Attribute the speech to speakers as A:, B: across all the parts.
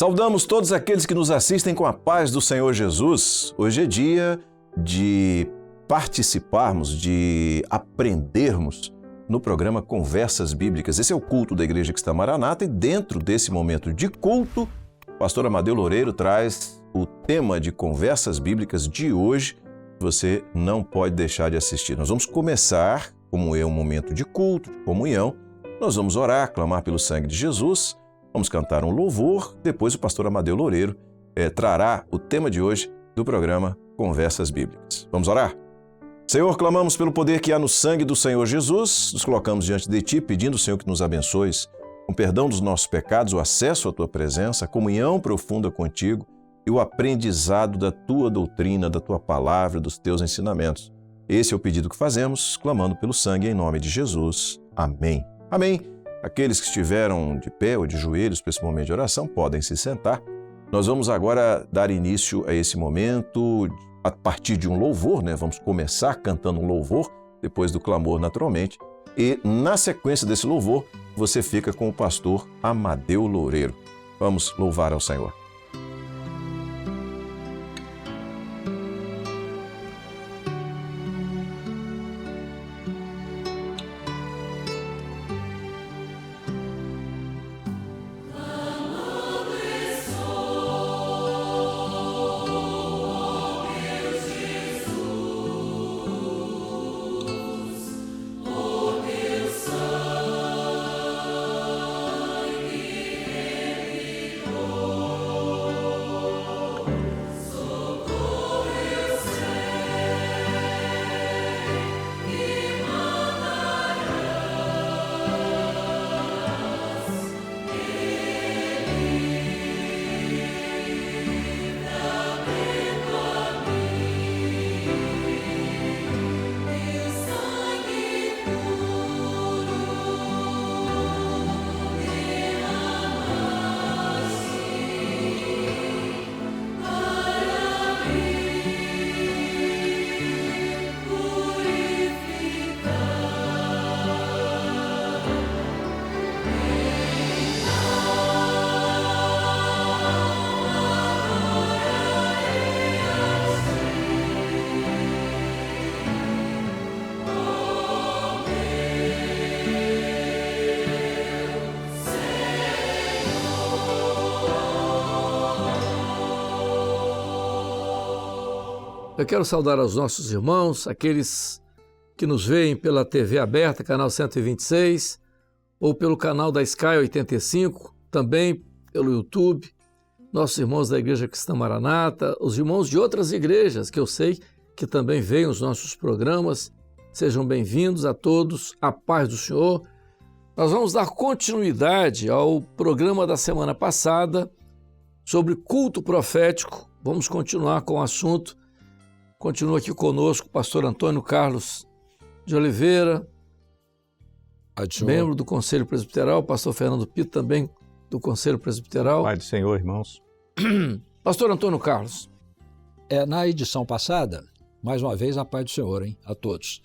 A: Saudamos todos aqueles que nos assistem com a paz do Senhor Jesus. Hoje é dia de participarmos, de aprendermos no programa Conversas Bíblicas. Esse é o culto da Igreja Cristã Maranata e dentro desse momento de culto, o pastor Amadeu Loureiro traz o tema de Conversas Bíblicas de hoje. Você não pode deixar de assistir. Nós vamos começar, como é um momento de culto, de comunhão. Nós vamos orar, clamar pelo sangue de Jesus. Vamos cantar um louvor, depois o pastor Amadeu Loureiro trará o tema de hoje do programa Conversas Bíblicas. Vamos orar? Senhor, clamamos pelo poder que há no sangue do Senhor Jesus, nos colocamos diante de Ti, pedindo, Senhor, que nos abençoes, com perdão dos nossos pecados, o acesso à Tua presença, a comunhão profunda contigo e o aprendizado da Tua doutrina, da Tua palavra, dos Teus ensinamentos. Esse é o pedido que fazemos, clamando pelo sangue em nome de Jesus. Amém. Amém. Aqueles que estiveram de pé ou de joelhos para esse momento de oração podem se sentar. Nós vamos agora dar início a esse momento a partir de um louvor, né? Vamos começar cantando um louvor, depois do clamor naturalmente. E na sequência desse louvor, você fica com o pastor Amadeu Loureiro. Vamos louvar ao Senhor.
B: Eu quero saudar aos nossos irmãos, aqueles que nos veem pela TV aberta, canal 126, ou pelo canal da Sky 85, também pelo YouTube, nossos irmãos da Igreja Cristã Maranata, os irmãos de outras igrejas que eu sei que também veem os nossos programas. Sejam bem-vindos a todos, a paz do Senhor. Nós vamos dar continuidade ao programa da semana passada sobre culto profético. Vamos continuar com o assunto. Continua aqui conosco o pastor Antônio Carlos de Oliveira, membro do Conselho Presbiteral, o pastor Fernando Pito, também do Conselho Presbiteral.
C: Pai do Senhor, irmãos.
B: Pastor Antônio Carlos.
D: Na edição passada, mais uma vez, a paz do Senhor, hein, a todos.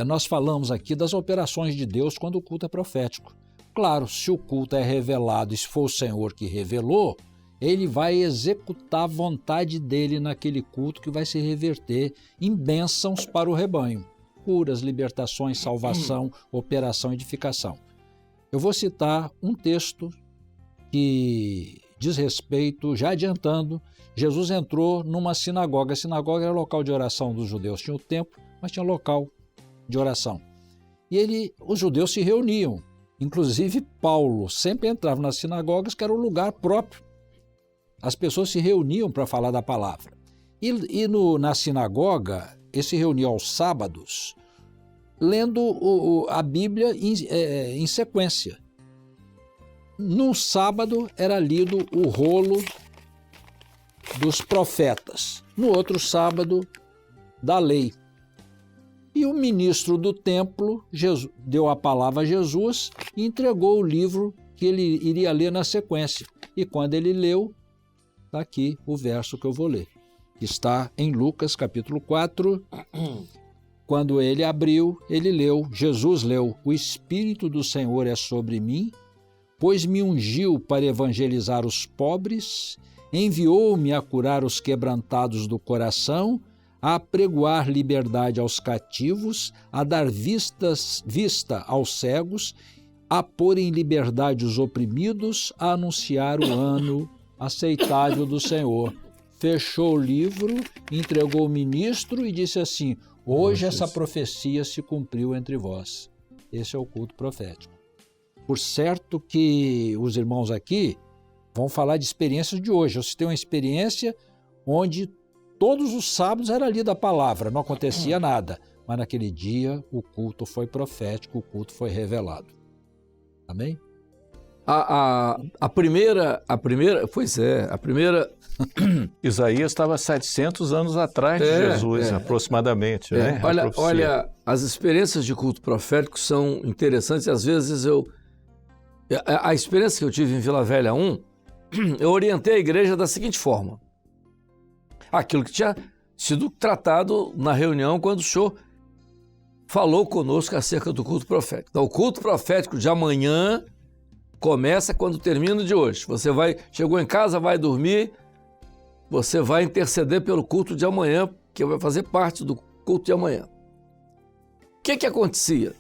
D: Nós falamos aqui das operações de Deus quando o culto é profético. Claro, se o culto é revelado e se for o Senhor que revelou, ele vai executar a vontade dele naquele culto que vai se reverter em bênçãos para o rebanho. Curas, libertações, salvação, operação, edificação. Eu vou citar um texto que diz respeito, já adiantando, Jesus entrou numa sinagoga. A sinagoga era local de oração dos judeus. Tinha o templo, mas tinha local de oração. E os judeus se reuniam. Inclusive Paulo sempre entrava nas sinagogas, que era um lugar próprio. As pessoas se reuniam para falar da palavra. Na sinagoga, eles se reuniam aos sábados, lendo a Bíblia em sequência. No sábado era lido o rolo dos profetas. No outro sábado, da lei. E o ministro do templo deu a palavra a Jesus e entregou o livro que ele iria ler na sequência. E quando ele leu, está aqui o verso que eu vou ler, que está em Lucas capítulo 4. Quando ele abriu, ele leu, Jesus leu: "O Espírito do Senhor é sobre mim, pois me ungiu para evangelizar os pobres, enviou-me a curar os quebrantados do coração, a apregoar liberdade aos cativos, a dar vista aos cegos, a pôr em liberdade os oprimidos, a anunciar o ano aceitável do Senhor. Fechou o livro, entregou o ministro e disse assim: hoje essa profecia se cumpriu entre vós. Esse é o culto profético. Por certo que os irmãos aqui vão falar de experiências de hoje. Eu citei uma experiência onde todos os sábados era lida a palavra, não acontecia nada. Mas naquele dia o culto foi profético, o culto foi revelado. Amém?
B: A primeira...
C: Isaías estava 700 anos atrás de Jesus, aproximadamente. Né?
B: Olha, as experiências de culto profético são interessantes. Às vezes a experiência que eu tive em Vila Velha 1, eu orientei a igreja da seguinte forma. Aquilo que tinha sido tratado na reunião quando o senhor falou conosco acerca do culto profético. Então, o culto profético de amanhã começa quando termina o de hoje. Você chegou em casa, vai dormir, você vai interceder pelo culto de amanhã, que vai fazer parte do culto de amanhã. O que acontecia?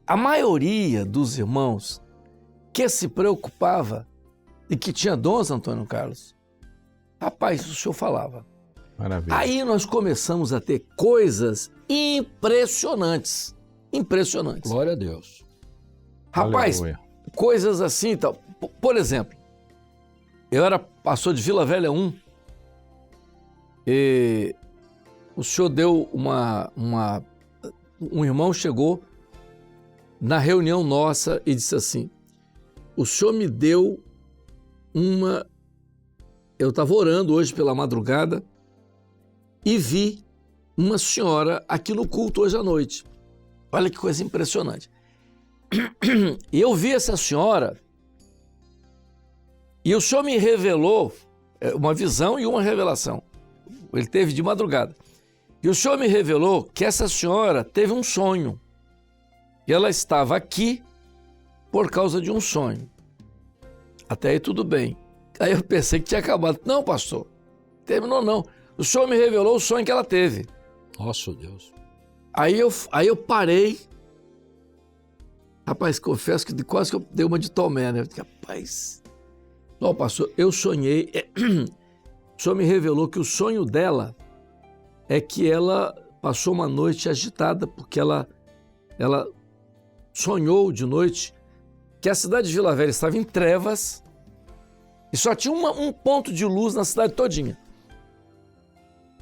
B: A maioria dos irmãos que se preocupava e que tinha dons, Antônio Carlos, rapaz, o senhor falava.
C: Maravilha.
B: Aí nós começamos a ter coisas impressionantes. Impressionantes.
D: Glória a Deus.
B: Rapaz,
C: Aleluia.
B: Coisas assim, tal. Por exemplo, eu era pastor de Vila Velha 1 e o senhor deu um irmão chegou na reunião nossa e disse assim: o senhor me deu eu estava orando hoje pela madrugada e vi uma senhora aqui no culto hoje à noite. Olha que coisa impressionante. E eu vi essa senhora e o senhor me revelou uma visão e uma revelação. Ele teve de madrugada. E o senhor me revelou que essa senhora teve um sonho. E ela estava aqui por causa de um sonho. Até aí tudo bem. Aí eu pensei que tinha acabado. Não, pastor, terminou não. O senhor me revelou o sonho que ela teve.
D: Nossa Deus.
B: Aí eu parei. Rapaz, confesso que quase que eu dei uma de Tomé, né? Rapaz, não, pastor, eu sonhei. O senhor me revelou que o sonho dela é que ela passou uma noite agitada, porque ela sonhou de noite que a cidade de Vila Velha estava em trevas e só tinha um ponto de luz na cidade todinha.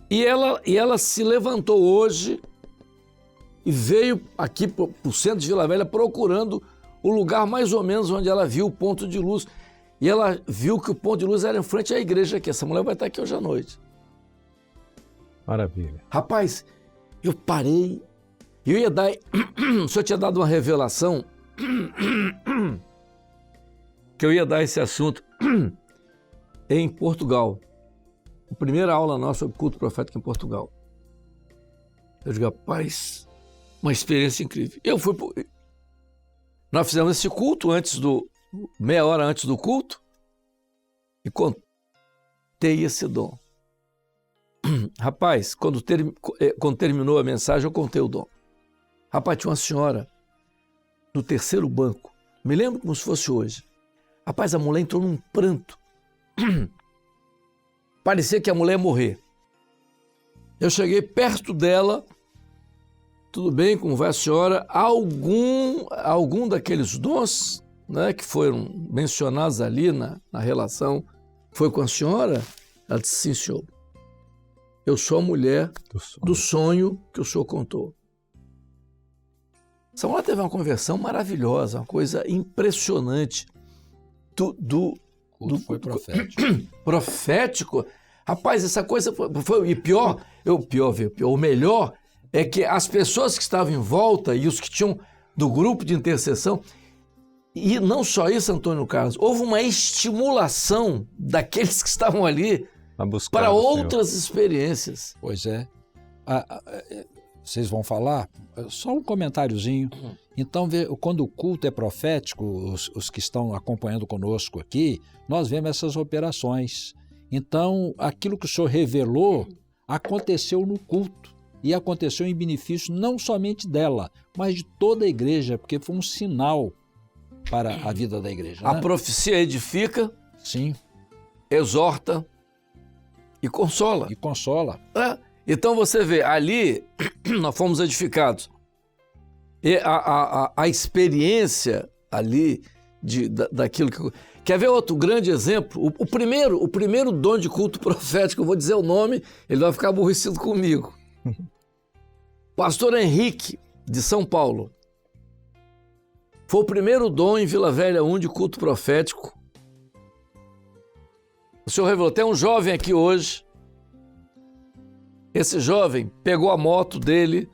B: E ela se levantou hoje e veio aqui para o centro de Vila Velha procurando o lugar mais ou menos onde ela viu o ponto de luz. E ela viu que o ponto de luz era em frente à igreja aqui. Essa mulher vai estar aqui hoje à noite.
C: Maravilha.
B: Rapaz, eu parei. Eu ia dar... O senhor tinha dado uma revelação que eu ia dar esse assunto em Portugal. A primeira aula nossa sobre culto profético em Portugal. Eu digo, rapaz, uma experiência incrível. Nós fizemos esse culto meia hora antes do culto e contei esse dom. Rapaz, quando terminou a mensagem, eu contei o dom. Rapaz, tinha uma senhora no terceiro banco. Me lembro como se fosse hoje. Rapaz, a mulher entrou num pranto. Parecia que a mulher ia morrer. Eu cheguei perto dela. Tudo bem, como vai a senhora? Algum daqueles dons, né, que foram mencionados ali na relação foi com a senhora? Ela disse, sim, senhor. Eu sou a mulher do sonho que o senhor contou. Essa mulher teve uma conversão maravilhosa, uma coisa impressionante.
D: Foi profético.
B: Profético? Rapaz, essa coisa foi... E pior, o melhor é que as pessoas que estavam em volta e os que tinham do grupo de intercessão, e não só isso, Antônio Carlos, houve uma estimulação daqueles que estavam ali para outras experiências.
D: Pois é. vocês vão falar, só um comentáriozinho. Então, quando o culto é profético, os que estão acompanhando conosco aqui, nós vemos essas operações. Então, aquilo que o senhor revelou aconteceu no culto e aconteceu em benefício não somente dela, mas de toda a igreja, porque foi um sinal para a vida da igreja.
B: A
D: né?
B: profecia edifica,
D: Sim,
B: exorta e consola.
D: e consola.
B: Então você vê, ali nós fomos edificados. E a experiência ali daquilo que... Quer ver outro grande exemplo? O primeiro dom de culto profético, eu vou dizer o nome, ele vai ficar aborrecido comigo. Pastor Henrique, de São Paulo. Foi o primeiro dom em Vila Velha 1 de culto profético. O senhor revelou, tem um jovem aqui hoje. Esse jovem pegou a moto dele,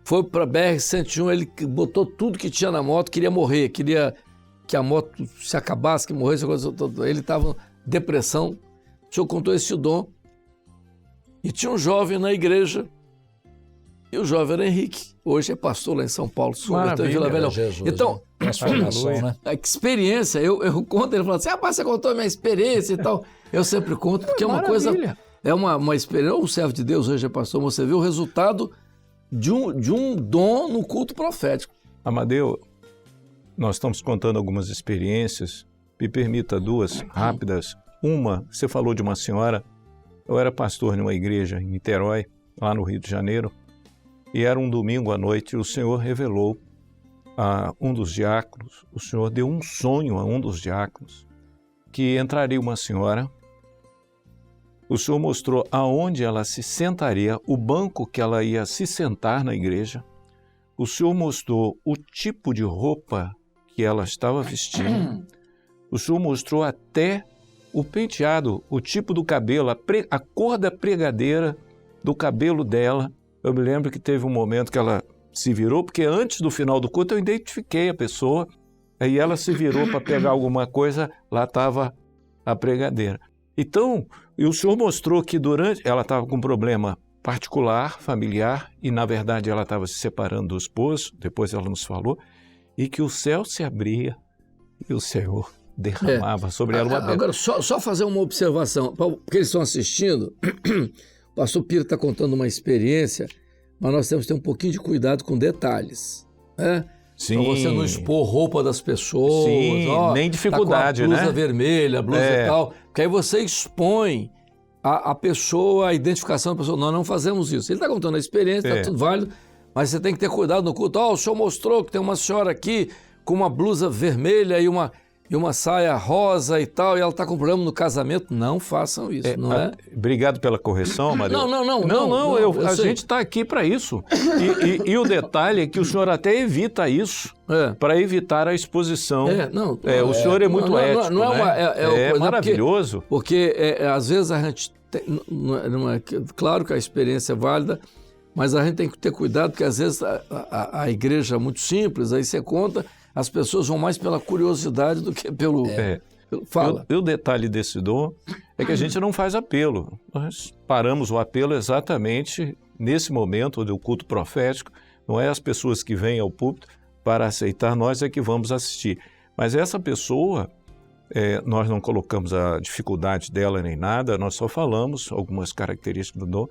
B: foi para a BR-101, ele botou tudo que tinha na moto, queria morrer, queria que a moto se acabasse, que morresse. Ele estava em depressão. O senhor contou esse dom. E tinha um jovem na igreja, e o jovem era Henrique. Hoje é pastor lá em São Paulo.
C: Maravilha,
B: em Vila Velha.
D: Jesus,
B: Então,
D: transformação, né?
B: a experiência, eu conto, ele fala assim, você contou a minha experiência e tal. Eu sempre conto, porque é uma coisa... É uma experiência, um servo de Deus, hoje é pastor, você vê o resultado de um dom no culto profético.
C: Amadeu, nós estamos contando algumas experiências, me permita duas rápidas. Uma, você falou de uma senhora, eu era pastor numa igreja em Niterói, lá no Rio de Janeiro, e era um domingo à noite, e o Senhor revelou a um dos diáconos, o Senhor deu um sonho a um dos diáconos, que entraria uma senhora. O Senhor mostrou aonde ela se sentaria, o banco que ela ia se sentar na igreja. O Senhor mostrou o tipo de roupa que ela estava vestindo. O Senhor mostrou até o penteado, o tipo do cabelo, a cor da pregadeira do cabelo dela. Eu me lembro que teve um momento que ela se virou, porque antes do final do culto eu identifiquei a pessoa, aí ela se virou para pegar alguma coisa, lá estava a pregadeira. Então, e o Senhor mostrou que ela estava com um problema particular, familiar, e na verdade ela estava se separando do esposo, depois ela nos falou, e que o céu se abria e o Senhor derramava sobre ela uma bênção.
B: Agora, só fazer uma observação, porque eles estão assistindo, o pastor Piro está contando uma experiência, mas nós temos que ter um pouquinho de cuidado com detalhes, né?
C: Sim.
B: Para você não expor roupa das pessoas.
C: Sim, nem dificuldade,
B: tá com a blusa
C: né?
B: vermelha, blusa e tal. Porque aí você expõe a pessoa, a identificação da pessoa. Nós não fazemos isso. Ele está contando a experiência, está tudo válido, mas você tem que ter cuidado no culto. O senhor mostrou que tem uma senhora aqui com uma blusa vermelha e uma saia rosa e tal, e ela está com problema no casamento. Não façam isso, não é?
C: Obrigado pela correção, Maria.
B: Não,
C: a gente está aqui para isso. E o detalhe é que o senhor até evita isso, para evitar a exposição. O senhor é muito ético, é maravilhoso.
B: Porque às vezes a gente tem, claro que a experiência é válida, mas a gente tem que ter cuidado, porque às vezes a igreja é muito simples, aí você conta, as pessoas vão mais pela curiosidade do que pelo... Fala.
C: O detalhe desse dom é que a gente não faz apelo. Nós paramos o apelo exatamente nesse momento do culto profético. Não é as pessoas que vêm ao púlpito para aceitar, nós é que vamos assistir. Mas essa pessoa, nós não colocamos a dificuldade dela nem nada, nós só falamos algumas características do dom.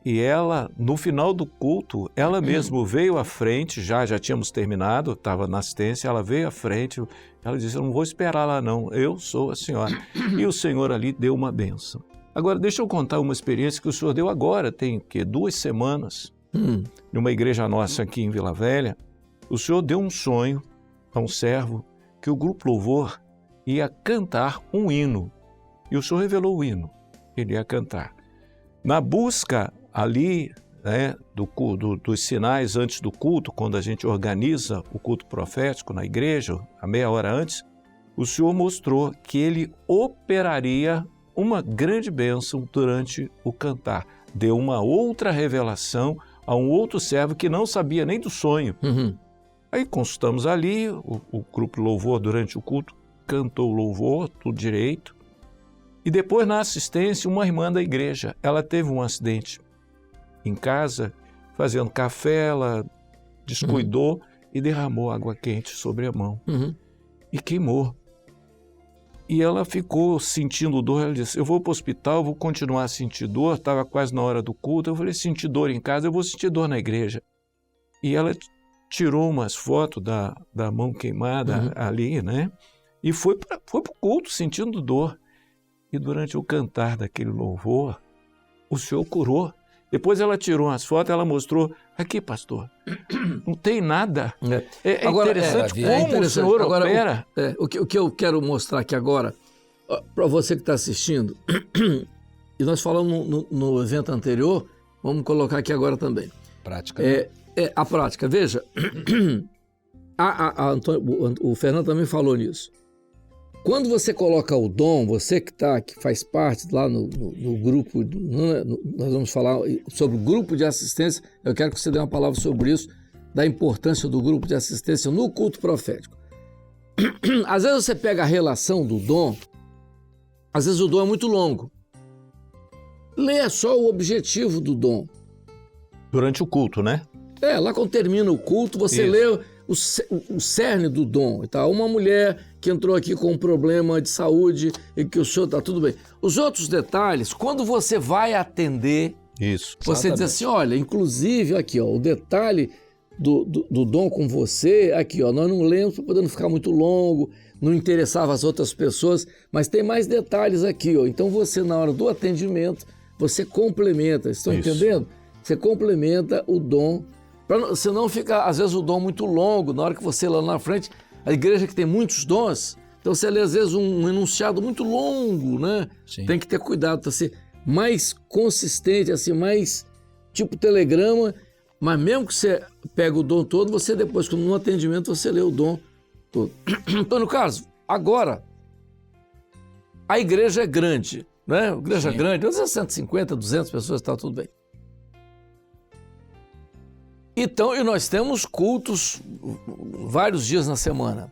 C: E ela, no final do culto, ela mesma veio à frente, já tínhamos terminado, estava na assistência, ela veio à frente, ela disse, eu não vou esperar lá não, eu sou a senhora. E o Senhor ali deu uma bênção. Agora, deixa eu contar uma experiência que o Senhor deu agora, tem 2 semanas, numa igreja nossa aqui em Vila Velha. O Senhor deu um sonho a um servo que o grupo Louvor ia cantar um hino. E o Senhor revelou o hino, ele ia cantar. Na busca ali, dos sinais antes do culto, quando a gente organiza o culto profético na igreja, a meia hora antes, o Senhor mostrou que ele operaria uma grande bênção durante o cantar. Deu uma outra revelação a um outro servo que não sabia nem do sonho. Aí consultamos ali, o grupo Louvor durante o culto cantou o louvor, tudo direito. E depois, na assistência, uma irmã da igreja, ela teve um acidente em casa fazendo café, ela descuidou e derramou água quente sobre a mão e queimou. E ela ficou sentindo dor, ela disse, eu vou para o hospital, vou continuar a sentir dor, estava quase na hora do culto, eu falei, sentir dor em casa, eu vou sentir dor na igreja. E ela tirou umas fotos da mão queimada ali, né? E foi para o culto sentindo dor. E durante o cantar daquele louvor, o Senhor curou. Depois ela tirou umas fotos, ela mostrou, aqui pastor, não tem nada. É agora, interessante como o Senhor opera.
B: O que eu quero mostrar aqui agora, para você que está assistindo, e nós falamos no evento anterior, vamos colocar aqui agora também.
D: Prática.
B: A prática, veja, o Fernando também falou nisso. Quando você coloca o dom, você que faz parte lá no grupo, nós vamos falar sobre o grupo de assistência, eu quero que você dê uma palavra sobre isso, da importância do grupo de assistência no culto profético. Às vezes você pega a relação do dom, às vezes o dom é muito longo. Lê só o objetivo do dom.
C: Durante o culto, né?
B: Lá quando termina o culto, você lê o cerne do dom. Tá? Uma mulher que entrou aqui com um problema de saúde e que o senhor está tudo bem. Os outros detalhes, quando você vai atender, você diz assim, olha, inclusive aqui, ó, o detalhe do dom com você, aqui, ó, nós não lemos para poder não ficar muito longo, não interessava as outras pessoas, mas tem mais detalhes aqui, ó. Então você, na hora do atendimento, você complementa, estão entendendo? Você complementa o dom, senão fica, às vezes, o dom muito longo, na hora que você lá na frente, a igreja que tem muitos dons, então você lê, às vezes, um enunciado muito longo, né? Sim. Tem que ter cuidado para ser mais consistente, assim, mais tipo telegrama, mas mesmo que você pega o dom todo, você depois, quando no atendimento, você lê o dom todo. Então, no caso, agora, a igreja é grande, né? A igreja é grande, às vezes 150, 200 pessoas, está tudo bem. Então, e nós temos cultos vários dias na semana.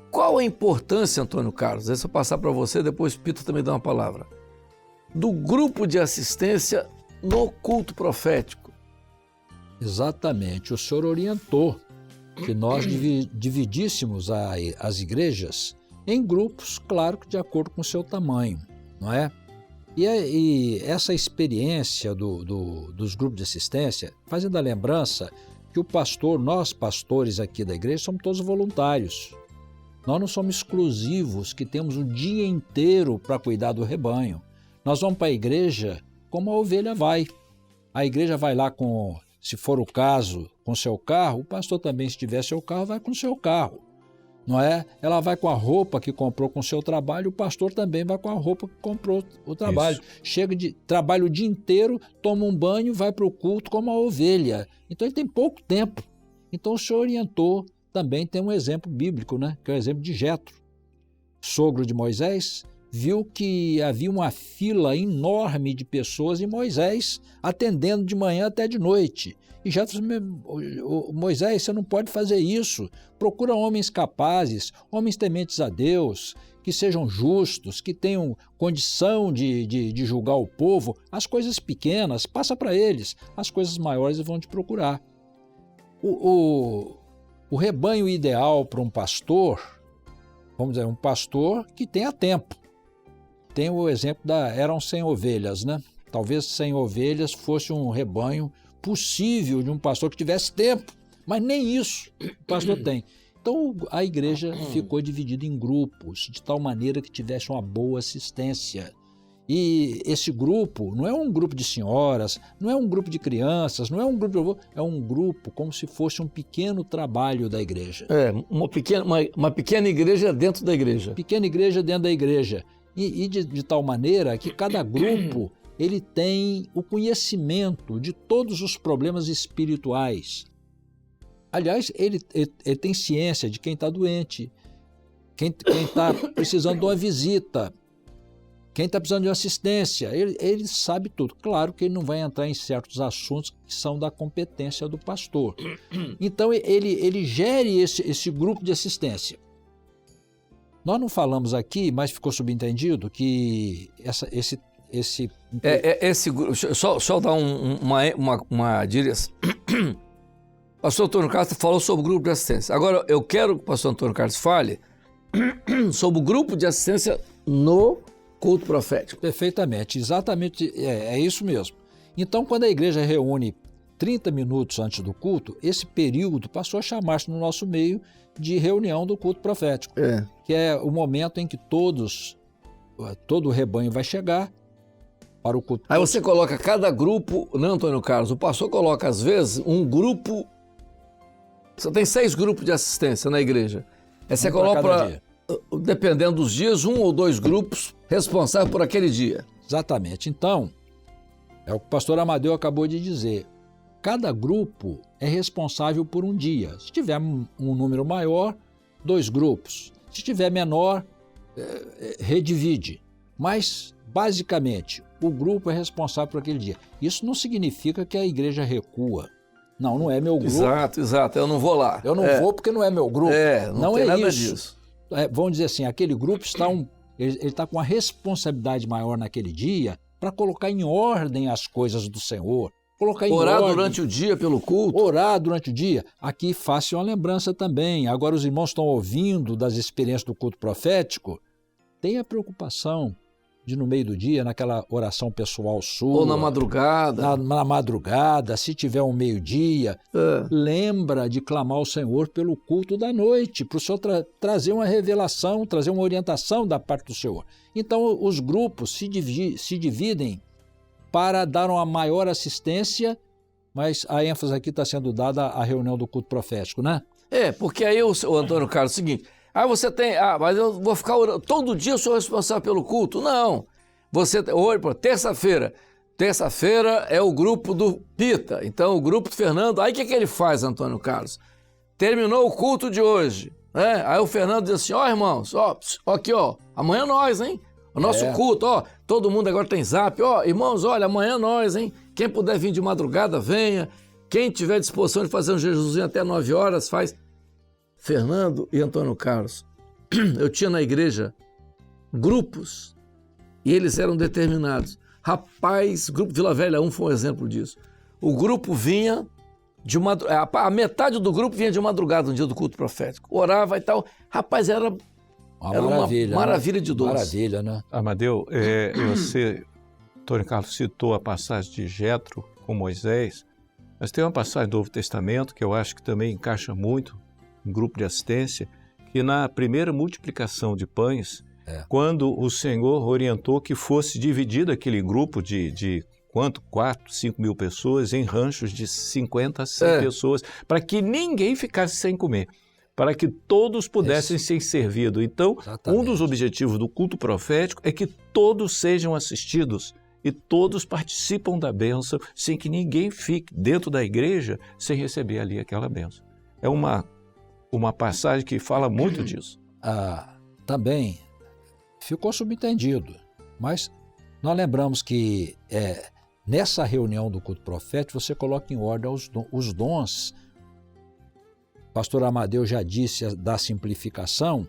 B: Qual a importância, Antônio Carlos? Deixa eu passar para você, depois Pito também dá uma palavra. Do grupo de assistência no culto profético.
D: Exatamente. O senhor orientou que nós dividíssemos as igrejas em grupos, claro que de acordo com o seu tamanho, não é? E essa experiência dos grupos de assistência, fazendo a lembrança que nós pastores aqui da igreja, somos todos voluntários. Nós não somos exclusivos, que temos o dia inteiro para cuidar do rebanho. Nós vamos para a igreja como a ovelha vai. A igreja vai lá se for o caso, com seu carro, o pastor também, se tiver seu carro, vai com seu carro. Não é? Ela vai com a roupa que comprou com o seu trabalho, o pastor também vai com a roupa que comprou o trabalho. Isso. Chega de trabalho o dia inteiro, toma um banho, vai para o culto como a ovelha. Então ele tem pouco tempo. Então o senhor orientou, também tem um exemplo bíblico, né? Que é o exemplo de Jetro, sogro de Moisés, viu que havia uma fila enorme de pessoas e Moisés atendendo de manhã até de noite. E já disse, Moisés, você não pode fazer isso. Procura homens capazes, homens tementes a Deus, que sejam justos, que tenham condição de julgar o povo. As coisas pequenas, passa para eles. As coisas maiores vão te procurar. O rebanho ideal para um pastor, vamos dizer, um pastor que tenha tempo. Tem o exemplo eram 100 ovelhas, né? Talvez 100 ovelhas fosse um rebanho possível de um pastor que tivesse tempo, mas nem isso o pastor tem. Então a igreja ficou dividida em grupos, de tal maneira que tivesse uma boa assistência. E esse grupo não é um grupo de senhoras, não é um grupo de crianças, não é um grupo de avô, é um grupo como se fosse um pequeno trabalho da igreja.
B: Uma pequena igreja dentro da igreja.
D: Pequena igreja dentro da igreja. E de tal maneira que cada grupo ele tem o conhecimento de todos os problemas espirituais. Aliás, ele tem ciência de quem está doente, quem está precisando de uma visita, quem está precisando de uma assistência. Ele sabe tudo. Claro que ele não vai entrar em certos assuntos que são da competência do pastor. Então, ele gere esse grupo de assistência. Nós não falamos aqui, mas ficou subentendido que esse...
B: Esse grupo, só dar uma direção. O pastor Antônio Carlos falou sobre o grupo de assistência. Agora, eu quero que o pastor Antônio Carlos fale sobre o grupo de assistência no culto profético.
D: Perfeitamente, exatamente, é isso mesmo. Então, quando a igreja reúne 30 minutos antes do culto, esse período passou a chamar-se no nosso meio de reunião do culto profético, que é o momento em que todo o rebanho vai chegar para o culto.
B: Aí você coloca cada grupo, né, Antônio Carlos? O pastor coloca, às vezes, um grupo. Você tem 6 grupos de assistência na igreja. Aí você coloca, dependendo dos dias, 1 ou 2 grupos responsáveis por aquele dia.
D: Exatamente. Então, é o que o pastor Amadeu acabou de dizer. Cada grupo é responsável por um dia. Se tiver um número maior, 2 grupos. Se tiver menor, redivide. Mas, basicamente, o grupo é responsável por aquele dia. Isso não significa que a igreja recua. Não é meu grupo.
B: Exato. Eu não vou lá.
D: Eu não vou porque não é meu grupo.
B: Não tem nada disso.
D: Vamos dizer assim, aquele grupo ele está com uma responsabilidade maior naquele dia para colocar em ordem as coisas do Senhor.
B: Orar durante o dia pelo culto.
D: Orar durante o dia. Aqui faça uma lembrança também. Agora os irmãos estão ouvindo das experiências do culto profético. Tenha preocupação de no meio do dia, naquela oração pessoal sua.
B: Ou na madrugada.
D: Na madrugada, se tiver um meio-dia, lembra de clamar ao Senhor pelo culto da noite, para o Senhor trazer uma revelação, trazer uma orientação da parte do Senhor. Então, os grupos se dividem para dar uma maior assistência, mas a ênfase aqui está sendo dada à reunião do culto profético, né?
B: Porque aí o Antônio Carlos, é o seguinte, mas eu vou ficar orando, todo dia eu sou responsável pelo culto. Não, hoje, terça-feira é o grupo do Pita, então o grupo do Fernando, aí o que ele faz, Antônio Carlos? Terminou o culto de hoje, né? Aí o Fernando diz assim, irmãos, aqui, amanhã nós, hein? O nosso culto, todo mundo agora tem zap, irmãos, olha, amanhã nós, hein? Quem puder vir de madrugada, venha. Quem tiver disposição de fazer um jejuzinho até 9 horas, faz. Fernando e Antônio Carlos, eu tinha na igreja grupos e eles eram determinados. Rapaz, o grupo Vila Velha 1 foi um exemplo disso. O grupo vinha a metade do grupo vinha de madrugada no dia do culto profético. Orava e tal. Rapaz, era uma maravilha de doce.
D: Maravilha, né?
C: Amadeu, Antônio Carlos citou a passagem de Jetro com Moisés, mas tem uma passagem do Novo Testamento que eu acho que também encaixa muito em grupo de assistência, que na primeira multiplicação de pães, quando o Senhor orientou que fosse dividido aquele grupo de 4, 5 mil pessoas em ranchos de 50 a 100 pessoas, para que ninguém ficasse sem comer, para que todos pudessem ser servidos. Então, um dos objetivos do culto profético é que todos sejam assistidos e todos participam da bênção, sem que ninguém fique dentro da igreja sem receber ali aquela bênção. É uma passagem que fala muito disso.
D: Também ficou subentendido, mas nós lembramos que nessa reunião do culto profético você coloca em ordem os dons. O pastor Amadeu já disse da simplificação,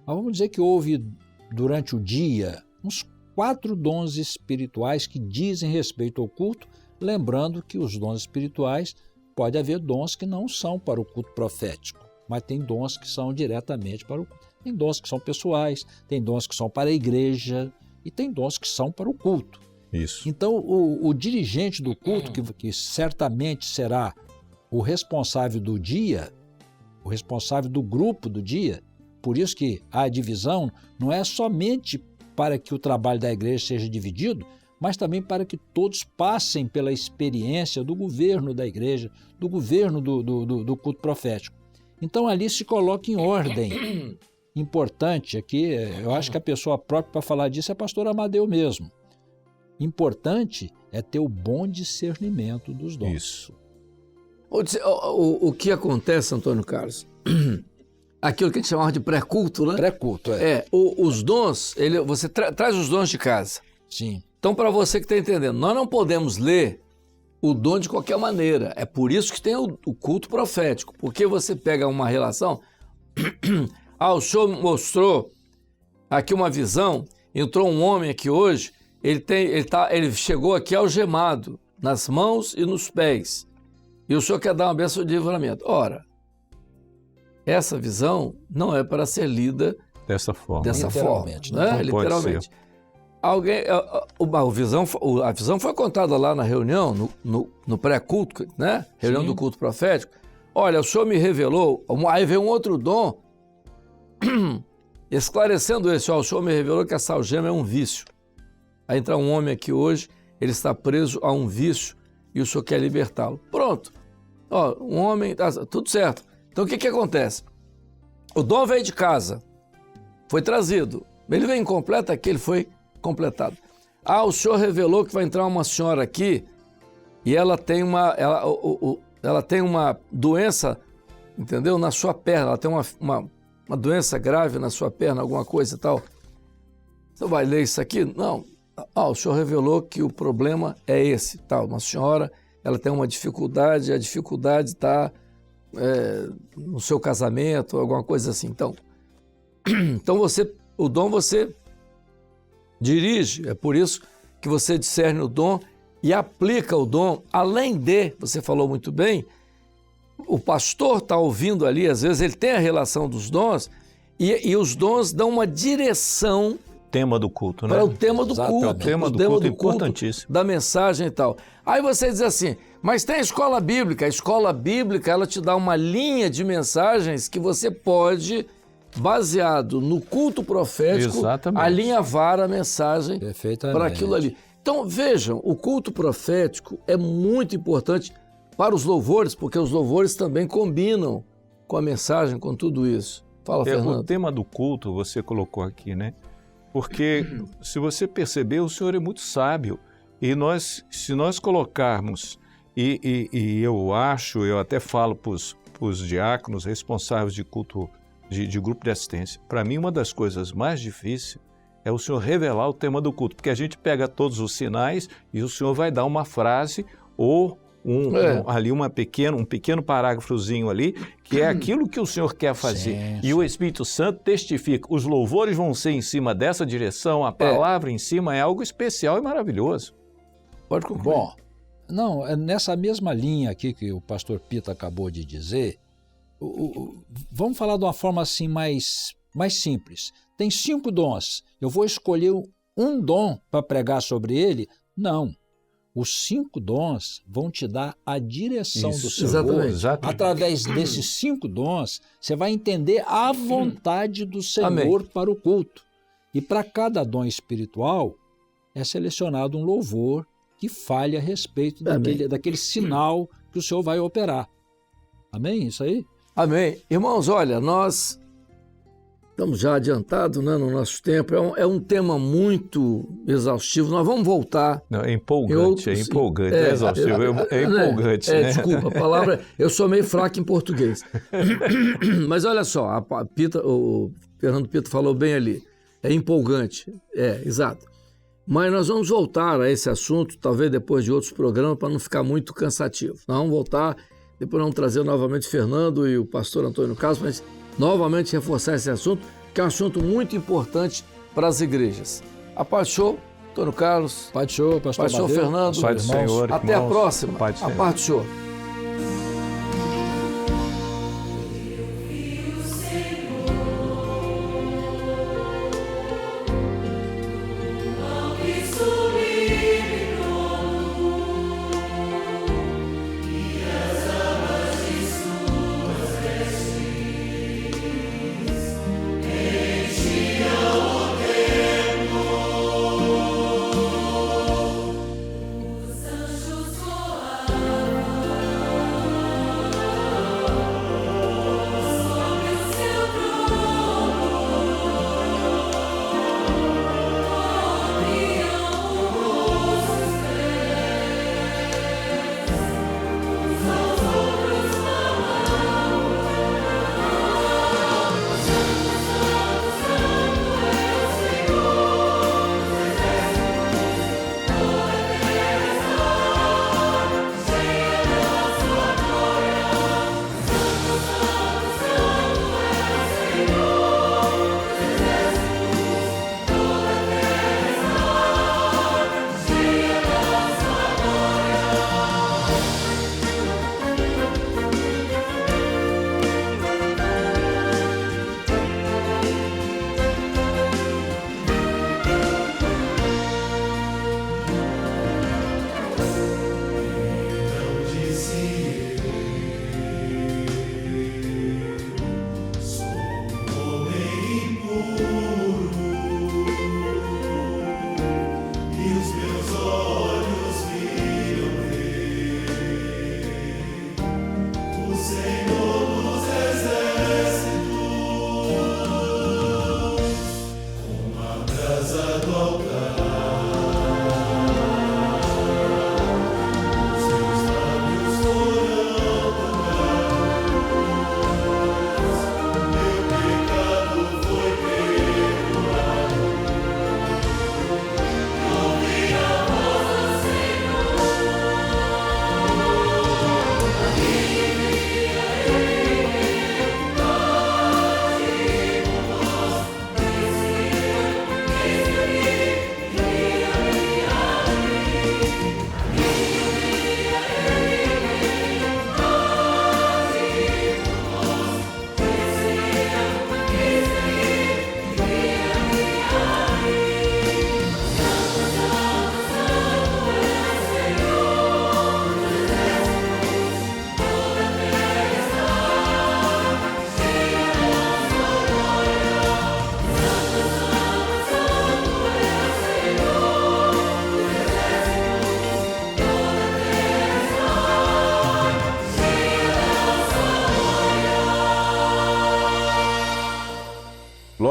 D: mas vamos dizer que houve durante o dia uns 4 dons espirituais que dizem respeito ao culto, lembrando que os dons espirituais, pode haver dons que não são para o culto profético, mas tem dons que são diretamente para o culto. Tem dons que são pessoais, tem dons que são para a igreja e tem dons que são para o culto.
C: Isso.
D: Então, o dirigente do culto, que certamente será o responsável do dia, o responsável do grupo do dia, por isso que a divisão não é somente para que o trabalho da igreja seja dividido, mas também para que todos passem pela experiência do governo da igreja, do governo do culto profético. Então ali se coloca em ordem. Importante aqui, eu acho que a pessoa própria para falar disso é a pastora Amadeu mesmo. Importante é ter o bom discernimento dos dons.
C: Isso.
B: O que acontece, Antônio Carlos, aquilo que a gente chamava de pré-culto, né?
D: Pré-culto,
B: os dons, você traz os dons de casa.
D: Sim.
B: Então, para você que está entendendo, nós não podemos ler o dom de qualquer maneira. É por isso que tem o culto profético. Porque você pega uma relação... o senhor mostrou aqui uma visão, entrou um homem aqui hoje ele chegou aqui algemado, nas mãos e nos pés. E o senhor quer dar uma bênção de livramento. Ora, essa visão não é para ser lida
C: dessa forma.
D: Literalmente,
B: né?
C: Não
B: Literalmente. A visão foi contada lá na reunião, no pré-culto, né? Reunião do culto profético. Olha, o senhor me revelou, aí veio um outro dom, esclarecendo esse, o senhor me revelou que essa algema é um vício. Aí entra um homem aqui hoje, ele está preso a um vício e o senhor quer libertá-lo. Pronto. Um homem, tudo certo. Então o que acontece? O dom veio de casa, foi trazido. Ele veio incompleto aqui, ele foi completado. O senhor revelou que vai entrar uma senhora aqui e ela tem uma doença, entendeu? Na sua perna, ela tem uma doença grave na sua perna, alguma coisa e tal. Você vai ler isso aqui? Não. O senhor revelou que o problema é esse, tal. Uma senhora, ela tem uma dificuldade, a dificuldade está no seu casamento, alguma coisa assim. Então o dom você dirige, é por isso que você discerne o dom e aplica o dom, além de, você falou muito bem, o pastor está ouvindo ali, às vezes ele tem a relação dos dons e os dons dão uma direção
C: tema do culto, né?
B: Para o tema do culto.
C: O tema do culto é importantíssimo.
B: Da mensagem e tal. Aí você diz assim, mas tem a escola bíblica. A escola bíblica, ela te dá uma linha de mensagens que você pode, baseado no culto profético,
C: exatamente,
B: alinhavar a mensagem para aquilo ali. Então, vejam, o culto profético é muito importante para os louvores, porque os louvores também combinam com a mensagem, com tudo isso. Fala, Fernando.
C: O tema do culto você colocou aqui, né? Porque, se você perceber, o Senhor é muito sábio. E se nós colocarmos, eu até falo para os diáconos responsáveis de culto, de grupo de assistência, para mim uma das coisas mais difíceis é o Senhor revelar o tema do culto, porque a gente pega todos os sinais e o Senhor vai dar uma frase ou um pequeno parágrafozinho ali, que é aquilo que o Senhor quer fazer. Sim. E o Espírito Santo testifica. Os louvores vão ser em cima dessa direção, a palavra em cima é algo especial e maravilhoso.
B: Pode concluir.
D: Bom, nessa mesma linha aqui que o pastor Pita acabou de dizer, vamos falar de uma forma assim mais simples. Tem 5 dons. Eu vou escolher um dom para pregar sobre ele? Não. Os 5 dons vão te dar a direção do Senhor.
B: Exatamente.
D: Através desses 5 dons, você vai entender a vontade do Senhor para o culto. E para cada dom espiritual, é selecionado um louvor que fale a respeito daquele sinal que o Senhor vai operar. Amém? Isso aí?
B: Amém. Irmãos, olha, nós estamos já adiantados, né, no nosso tempo. É um tema muito exaustivo. Nós vamos voltar.
C: Não, é empolgante, é exaustivo, é empolgante. Né?
B: Desculpa, a palavra... Eu sou meio fraco em português. Mas olha só, o Fernando Pita falou bem ali. É empolgante. Exato. Mas nós vamos voltar a esse assunto, talvez depois de outros programas, para não ficar muito cansativo. Nós vamos voltar, depois vamos trazer novamente o Fernando e o pastor Antônio Carlos, mas novamente reforçar esse assunto, que é um assunto muito importante para as igrejas. A paz do Senhor, Antônio Carlos.
D: Paz do Senhor, pastor
B: Paz do Senhor, Fernando.
C: Paz do Senhor,
B: até a próxima.
C: Paz do Senhor.
B: A paz do Senhor.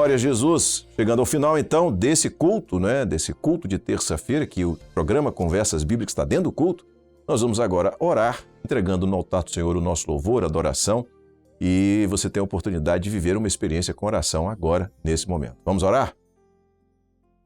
A: Glória a Jesus. Chegando ao final, então, desse culto, né? Desse culto de terça-feira, que o programa Conversas Bíblicas está dentro do culto, nós vamos agora orar, entregando no altar do Senhor o nosso louvor, adoração, e você tem a oportunidade de viver uma experiência com oração agora, nesse momento. Vamos orar?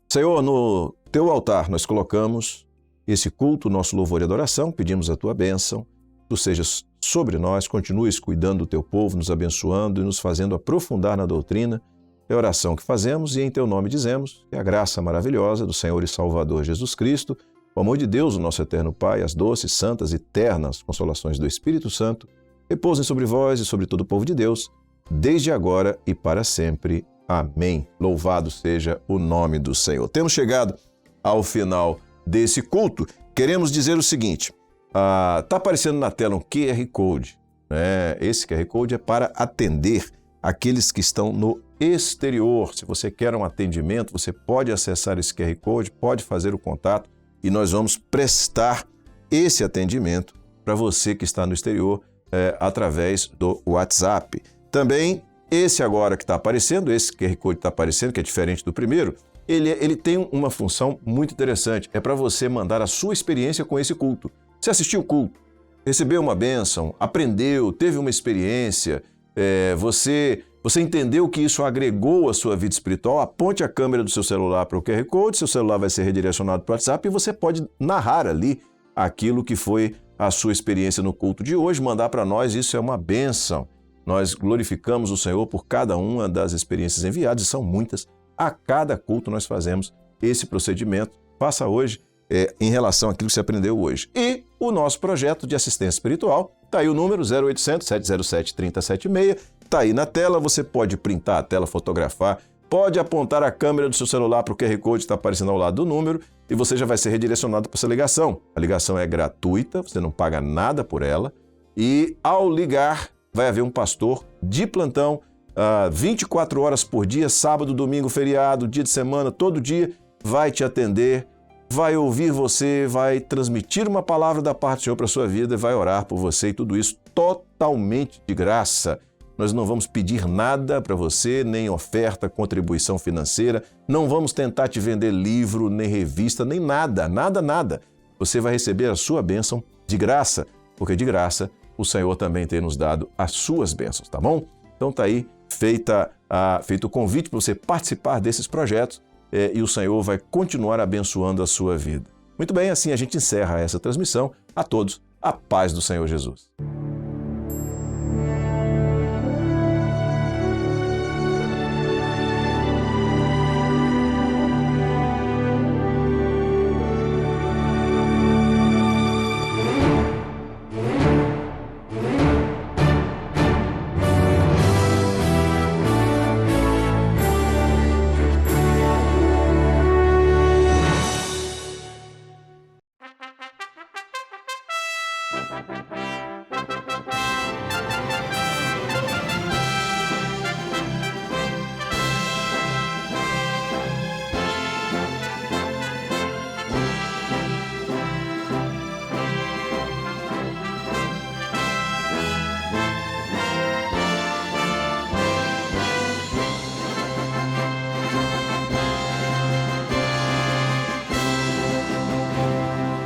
A: Senhor, no teu altar nós colocamos esse culto, nosso louvor e adoração, pedimos a tua bênção, tu sejas sobre nós, continues cuidando do teu povo, nos abençoando e nos fazendo aprofundar na doutrina. É a oração que fazemos e em teu nome dizemos que a graça maravilhosa do Senhor e Salvador Jesus Cristo, o amor de Deus, o nosso eterno Pai, as doces, santas e ternas consolações do Espírito Santo, repousem sobre vós e sobre todo o povo de Deus, desde agora e para sempre. Amém. Louvado seja o nome do Senhor. Temos chegado ao final desse culto. Queremos dizer o seguinte, está aparecendo na tela um QR Code. Né? Esse QR Code é para atender aqueles que estão no exterior. Se você quer um atendimento, você pode acessar esse QR Code, pode fazer o contato e nós vamos prestar esse atendimento para você que está no exterior através do WhatsApp. Também esse agora que está aparecendo, esse QR Code está aparecendo, que é diferente do primeiro, ele tem uma função muito interessante. É para você mandar a sua experiência com esse culto. Você assistiu o culto, recebeu uma bênção, aprendeu, teve uma experiência, você entendeu que isso agregou à sua vida espiritual, aponte a câmera do seu celular para o QR Code, seu celular vai ser redirecionado para o WhatsApp e você pode narrar ali aquilo que foi a sua experiência no culto de hoje, mandar para nós, isso é uma bênção. Nós glorificamos o Senhor por cada uma das experiências enviadas, e são muitas. A cada culto nós fazemos esse procedimento. Faça hoje em relação àquilo que você aprendeu hoje. E o nosso projeto de assistência espiritual, está aí o número 0800 707 3076, está aí na tela, você pode printar a tela, fotografar, pode apontar a câmera do seu celular para o QR Code que está aparecendo ao lado do número e você já vai ser redirecionado para essa ligação. A ligação é gratuita, você não paga nada por ela e ao ligar vai haver um pastor de plantão 24 horas por dia, sábado, domingo, feriado, dia de semana, todo dia, vai te atender, vai ouvir você, vai transmitir uma palavra da parte do Senhor para a sua vida, vai orar por você e tudo isso totalmente de graça. Nós não vamos pedir nada para você, nem oferta, contribuição financeira, não vamos tentar te vender livro, nem revista, nem nada, nada. Você vai receber a sua bênção de graça, porque de graça o Senhor também tem nos dado as suas bênçãos, tá bom? Então tá aí feito o convite para você participar desses projetos e o Senhor vai continuar abençoando a sua vida. Muito bem, assim a gente encerra essa transmissão. A todos, a paz do Senhor Jesus.